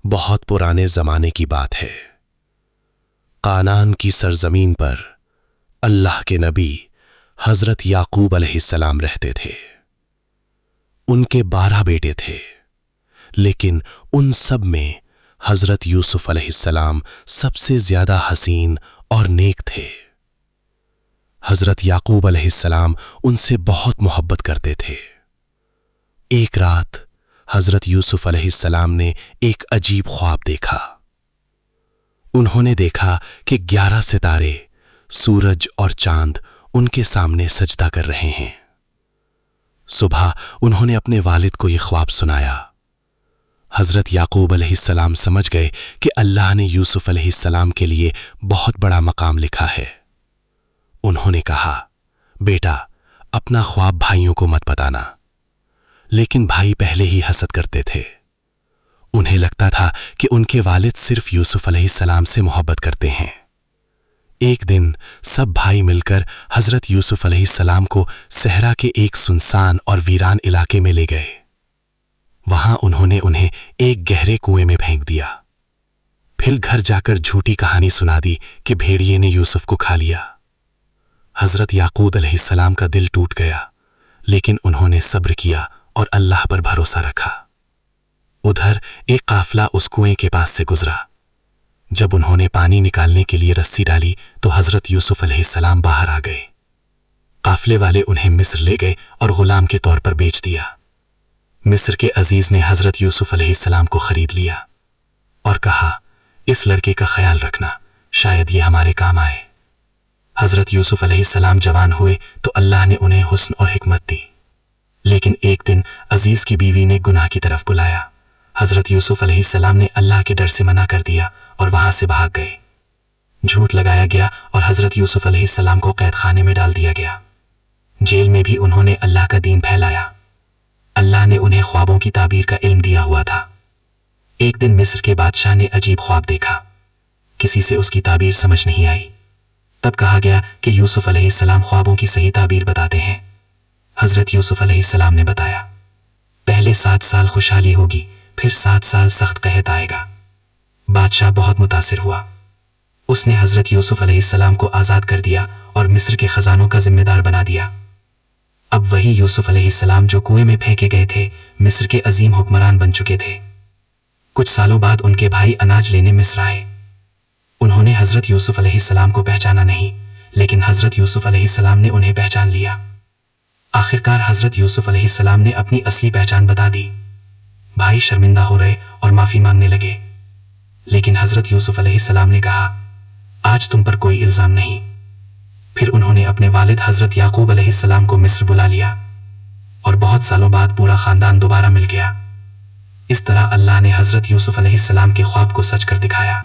बहुत पुराने ज़माने की बात है। कानान की सरजमीन पर अल्लाह के नबी हज़रत याकूब अलैहिस्सलाम रहते थे। उनके 12 बेटे थे, लेकिन उन सब में हज़रत यूसुफ अलैहिस्सलाम सबसे ज़्यादा हसीन और नेक थे। हज़रत याकूब अलैहिस्सलाम उनसे बहुत मोहब्बत करते थे। एक रात हज़रत यूसुफ अलैहिस्सलाम ने एक अजीब ख्वाब देखा। उन्होंने देखा कि 11 सितारे, सूरज और चांद उनके सामने सजदा कर रहे हैं। सुबह उन्होंने अपने वालिद को यह ख्वाब सुनाया। हज़रत याकूब अलैहिस्सलाम समझ गए कि अल्लाह ने यूसुफ अलैहिस्सलाम के लिए बहुत बड़ा मकाम लिखा है। उन्होंने कहा, बेटा, अपना ख्वाब भाइयों को मत बताना। लेकिन भाई पहले ही हसद करते थे। उन्हें लगता था कि उनके वालिद सिर्फ यूसुफ अलैहिस्सलाम से मोहब्बत करते हैं। एक दिन सब भाई मिलकर हज़रत यूसुफ अलैहिस्सलाम को सहरा के एक सुनसान और वीरान इलाके में ले गए। वहां उन्होंने उन्हें एक गहरे कुएं में फेंक दिया। फिर घर जाकर झूठी कहानी सुना दी कि भेड़िए ने यूसुफ को खा लिया। हज़रत याकूब अलैहिस्सलाम का दिल टूट गया, लेकिन उन्होंने सब्र किया और अल्लाह पर भरोसा रखा। उधर एक काफिला उस कुएं के पास से गुजरा। जब उन्होंने पानी निकालने के लिए रस्सी डाली तो हज़रत यूसुफ अलैहिस्सलाम बाहर आ गए। काफिले वाले उन्हें मिस्र ले गए और गुलाम के तौर पर बेच दिया। मिस्र के अजीज ने हज़रत यूसुफ अलैहिस्सलाम को खरीद लिया और कहा, इस लड़के का ख्याल रखना, शायद ये हमारे काम आए। हज़रत यूसुफ अलैहिस्सलाम जवान हुए तो अल्लाह ने उन्हें हुस्न और हिकमत दी। लेकिन एक दिन अजीज की बीवी ने गुनाह की तरफ बुलाया। हज़रत यूसुफ अलैहिस्सलाम ने अल्लाह के डर से मना कर दिया और वहां से भाग गए। झूठ लगाया गया और हज़रत यूसुफ अलैहिस्सलाम को कैद खाने में डाल दिया गया। जेल में भी उन्होंने अल्लाह का दीन फैलाया। अल्लाह ने उन्हें ख्वाबों की ताबीर का इल्म दिया हुआ था। एक दिन मिस्र के बादशाह ने अजीब ख्वाब देखा। किसी से उसकी ताबीर समझ नहीं आई। तब कहा गया कि यूसुफ अलैहिस्सलाम ख्वाबों की सही ताबीर बताते हैं। हज़रत यूसुफ अलैहिस्सलाम ने बताया, पहले 7 साल खुशहाली होगी, फिर 7 साल सख्त कहत आएगा। बादशाह बहुत मुतासिर हुआ। उसने हज़रत यूसुफ अलैहिस्सलाम को आज़ाद कर दिया और मिस्र के खजानों का जिम्मेदार बना दिया। अब वही यूसुफ अलैहिस्सलाम जो कुएं में फेंके गए थे, मिस्र के अजीम हुक्मरान बन चुके थे। कुछ सालों बाद उनके भाई अनाज लेने मिस्र आए। उन्होंने हज़रत यूसुफ अलैहिस्सलाम को पहचाना नहीं, लेकिन हज़रत यूसुफ अलैहिस्सलाम ने उन्हें पहचान लिया। आखिरकार हज़रत यूसुफ अलैहिस्सलाम ने अपनी असली पहचान बता दी। भाई शर्मिंदा हो रहे और माफ़ी मांगने लगे। लेकिन हज़रत यूसुफ अलैहिस्सलाम ने कहा, आज तुम पर कोई इल्ज़ाम नहीं। फिर उन्होंने अपने वालिद हज़रत याकूब अलैहिस्सलाम को मिस्र बुला लिया और बहुत सालों बाद पूरा ख़ानदान दोबारा मिल गया। इस तरह अल्लाह ने हज़रत यूसुफ अलैहिस्सलाम के ख्वाब को सच कर दिखाया।